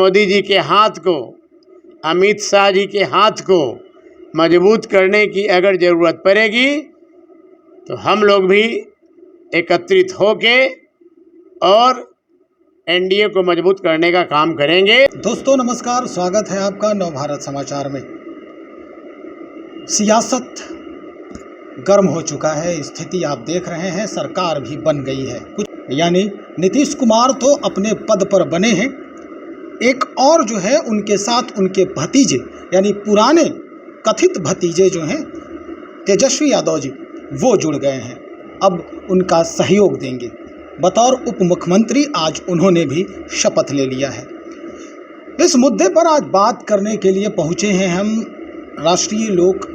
मोदी जी के हाथ को, अमित शाह जी के हाथ को मजबूत करने की अगर ज़रूरत पड़ेगी तो हम लोग भी एकत्रित होके और एनडीए को मजबूत करने का काम करेंगे। दोस्तों नमस्कार, स्वागत है आपका नवभारत समाचार में। सियासत गर्म हो चुका है, स्थिति आप देख रहे हैं, सरकार भी बन गई है कुछ, यानी नीतीश कुमार तो अपने पद पर बने हैं, एक और जो है उनके साथ उनके भतीजे यानी पुराने कथित भतीजे जो हैं तेजस्वी यादव जी, वो जुड़ गए हैं। अब उनका सहयोग देंगे। बतौर उप मुख्यमंत्री आज उन्होंने भी शपथ ले लिया है। इस मुद्दे पर आज बात करने के लिए पहुंचे हैं हम राष्ट्रीय लोक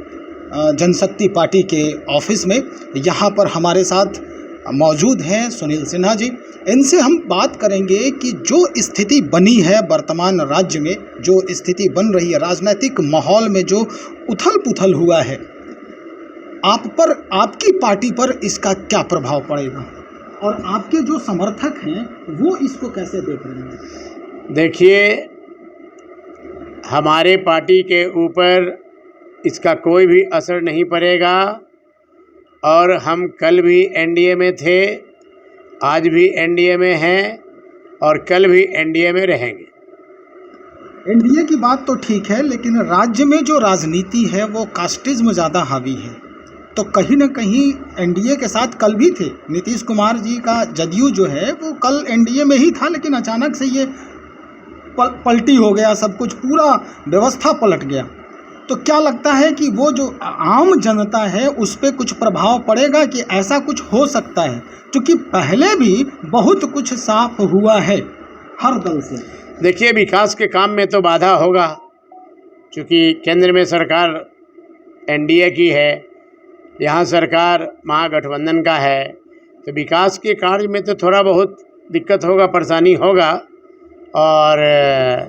जनशक्ति पार्टी के ऑफिस में। यहाँ पर हमारे साथ मौजूद हैं सुनील सिन्हा जी। इनसे हम बात करेंगे कि जो स्थिति बनी है वर्तमान राज्य में, जो स्थिति बन रही है राजनीतिक माहौल में, जो उथल पुथल हुआ है, आप पर, आपकी पार्टी पर इसका क्या प्रभाव पड़ेगा और आपके जो समर्थक हैं वो इसको कैसे देख रहे हैं? देखिए, हमारे पार्टी के ऊपर इसका कोई भी असर नहीं पड़ेगा और हम कल भी एनडीए में थे, आज भी एनडीए में हैं और कल भी एनडीए में रहेंगे। एनडीए की बात तो ठीक है, लेकिन राज्य में जो राजनीति है वो कास्टिज्म ज़्यादा हावी है, तो कहीं ना कहीं एनडीए के साथ कल भी थे। नीतीश कुमार जी का जदयू जो है वो कल एनडीए में ही था, लेकिन अचानक से ये पलटी हो गया, सब कुछ, पूरा व्यवस्था पलट गया। तो क्या लगता है कि वो जो आम जनता है उस पर कुछ प्रभाव पड़ेगा कि ऐसा कुछ हो सकता है? क्योंकि पहले भी बहुत कुछ साफ हुआ है हर दल से। देखिए, विकास के काम में तो बाधा होगा, क्योंकि केंद्र में सरकार एनडीए की है, यहाँ सरकार महागठबंधन का है, तो विकास के कार्य में तो थोड़ा बहुत दिक्कत होगा, परेशानी होगा और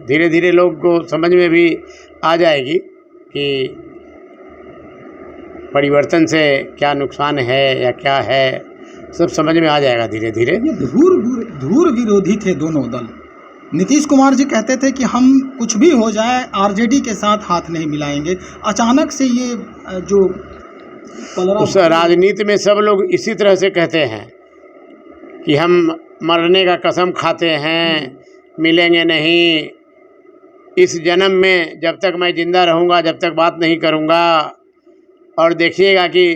धीरे धीरे लोग को समझ में भी आ जाएगी कि परिवर्तन से क्या नुकसान है या क्या है, सब समझ में आ जाएगा धीरे धीरे। ये धूर विरोधी थे दोनों दल। नीतीश कुमार जी कहते थे कि हम कुछ भी हो जाए आरजेडी के साथ हाथ नहीं मिलाएंगे। अचानक से ये जो उस राजनीति में सब लोग इसी तरह से कहते हैं कि हम मरने का कसम खाते हैं, मिलेंगे नहीं, इस जन्म में जब तक मैं ज़िंदा रहूँगा जब तक बात नहीं करूँगा। और देखिएगा कि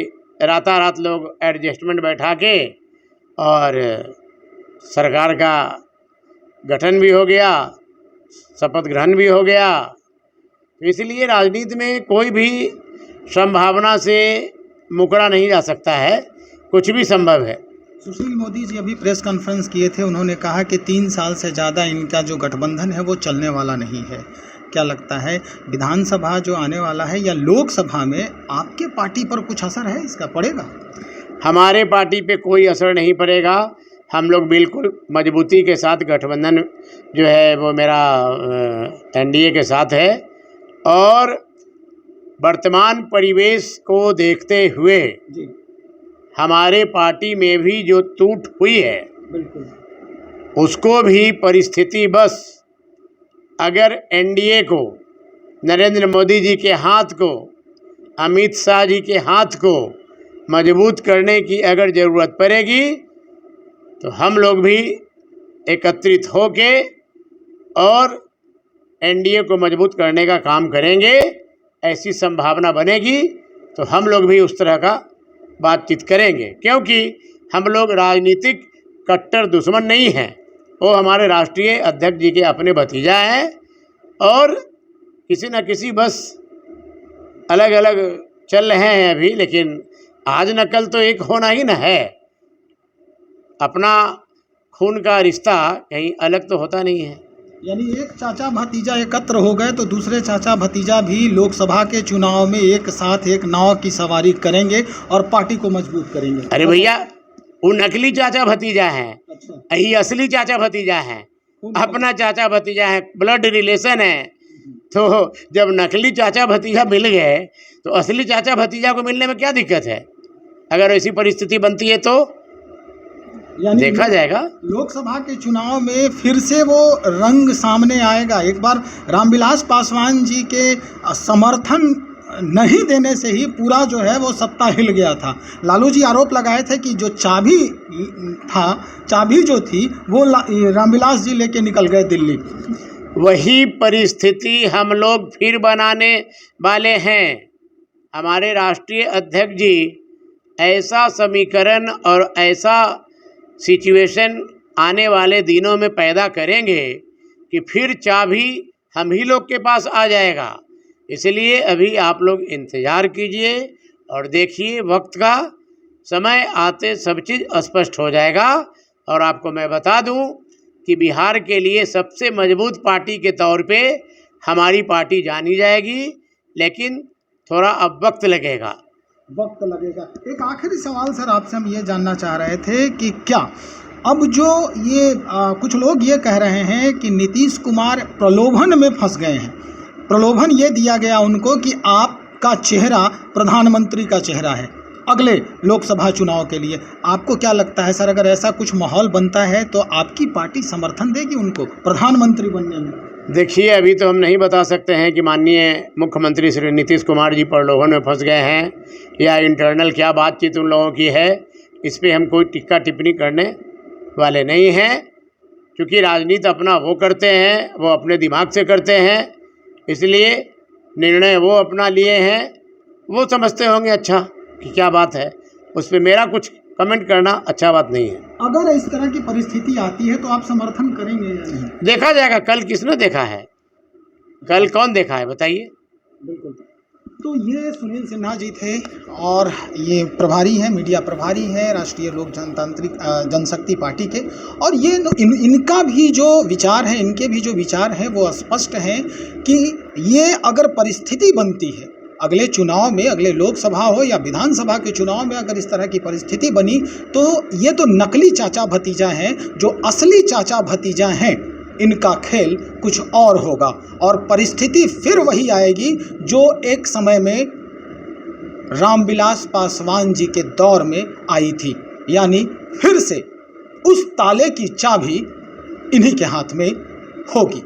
रातारात लोग एडजस्टमेंट बैठा के और सरकार का गठन भी हो गया, शपथ ग्रहण भी हो गया। इसलिए राजनीति में कोई भी संभावना से मुकरा नहीं जा सकता है, कुछ भी संभव है। सुशील मोदी जी अभी प्रेस कॉन्फ्रेंस किए थे, उन्होंने कहा कि 3 साल से ज़्यादा इनका जो गठबंधन है वो चलने वाला नहीं है। क्या लगता है विधानसभा जो आने वाला है या लोकसभा में आपके पार्टी पर कुछ असर है, इसका पड़ेगा? हमारे पार्टी पे कोई असर नहीं पड़ेगा। हम लोग बिल्कुल मजबूती के साथ गठबंधन जो है वो मेरा एनडीए के साथ है और वर्तमान परिवेश को देखते हुए जी, हमारे पार्टी में भी जो टूट हुई है बिल्कुल, उसको भी परिस्थिति बस अगर एनडीए को, नरेंद्र मोदी जी के हाथ को, अमित शाह जी के हाथ को मजबूत करने की अगर ज़रूरत पड़ेगी तो हम लोग भी एकत्रित होके और एनडीए को मजबूत करने का काम करेंगे। ऐसी संभावना बनेगी तो हम लोग भी उस तरह का बातचीत करेंगे, क्योंकि हम लोग राजनीतिक कट्टर दुश्मन नहीं हैं। वो हमारे राष्ट्रीय अध्यक्ष जी के अपने भतीजा हैं और किसी न किसी बस अलग अलग चल रहे हैं अभी, लेकिन आज न कल तो एक होना ही न है। अपना खून का रिश्ता कहीं अलग तो होता नहीं है। यानी एक चाचा भतीजा एकत्र हो गए तो दूसरे चाचा भतीजा भी लोकसभा के चुनाव में एक साथ एक नाव की सवारी करेंगे और पार्टी को मजबूत करेंगे। अरे भैया, वो नकली चाचा भतीजा हैं। अच्छा, यही असली चाचा भतीजा हैं, अपना चाचा भतीजा है, ब्लड रिलेशन है। तो जब नकली चाचा भतीजा मिल गए तो असली चाचा भतीजा को मिलने में क्या दिक्कत है? अगर ऐसी परिस्थिति बनती है तो यानी देखा जाएगा। लोकसभा के चुनाव में फिर से वो रंग सामने आएगा। एक बार रामविलास पासवान जी के समर्थन नहीं देने से ही पूरा जो है वो सत्ता हिल गया था। लालू जी आरोप लगाए थे कि जो चाबी जो थी वो रामविलास जी लेके निकल गए दिल्ली। वही परिस्थिति हम लोग फिर बनाने वाले हैं। हमारे राष्ट्रीय अध्यक्ष जी ऐसा समीकरण और ऐसा सिचुएशन आने वाले दिनों में पैदा करेंगे कि फिर चाबी हम ही लोग के पास आ जाएगा। इसलिए अभी आप लोग इंतज़ार कीजिए और देखिए, वक्त का समय आते सब चीज़ स्पष्ट हो जाएगा। और आपको मैं बता दूं कि बिहार के लिए सबसे मजबूत पार्टी के तौर पे हमारी पार्टी जानी जाएगी, लेकिन थोड़ा अब वक्त लगेगा। एक आखिरी सवाल सर आपसे हम ये जानना चाह रहे थे कि क्या अब जो ये कुछ लोग ये कह रहे हैं कि नीतीश कुमार प्रलोभन में फंस गए हैं। प्रलोभन ये दिया गया उनको कि आपका चेहरा प्रधानमंत्री का चेहरा है अगले लोकसभा चुनाव के लिए। आपको क्या लगता है सर, अगर ऐसा कुछ माहौल बनता है तो आपकी पार्टी समर्थन देगी उनको प्रधानमंत्री बनने में? देखिए, अभी तो हम नहीं बता सकते हैं कि माननीय मुख्यमंत्री श्री नीतीश कुमार जी प्रलोभन में फंस गए हैं या इंटरनल क्या बातचीत उन लोगों की है। इस पर हम कोई टिक्का टिप्पणी करने वाले नहीं हैं, क्योंकि राजनीति अपना वो करते हैं, वो अपने दिमाग से करते हैं। इसलिए निर्णय वो अपना लिए हैं, वो समझते होंगे अच्छा कि क्या बात है। उस पर मेरा कुछ कमेंट करना अच्छा बात नहीं है। अगर इस तरह की परिस्थिति आती है तो आप समर्थन करेंगे या नहीं? देखा जाएगा। कल किसने देखा है? कल कौन देखा है बताइए। बिल्कुल। तो ये सुनील सिन्हा जी थे और ये प्रभारी हैं, मीडिया प्रभारी हैं राष्ट्रीय लोक जनतांत्रिक जनशक्ति पार्टी के। और ये इनका भी जो विचार है, इनके भी जो विचार हैं वो स्पष्ट हैं कि ये अगर परिस्थिति बनती है अगले चुनाव में, अगले लोकसभा हो या विधानसभा के चुनाव में, अगर इस तरह की परिस्थिति बनी तो ये तो नकली चाचा भतीजा हैं। जो असली चाचा भतीजा हैं इनका खेल कुछ और होगा और परिस्थिति फिर वही आएगी जो एक समय में रामविलास पासवान जी के दौर में आई थी। यानी फिर से उस ताले की चाबी इन्हीं के हाथ में होगी।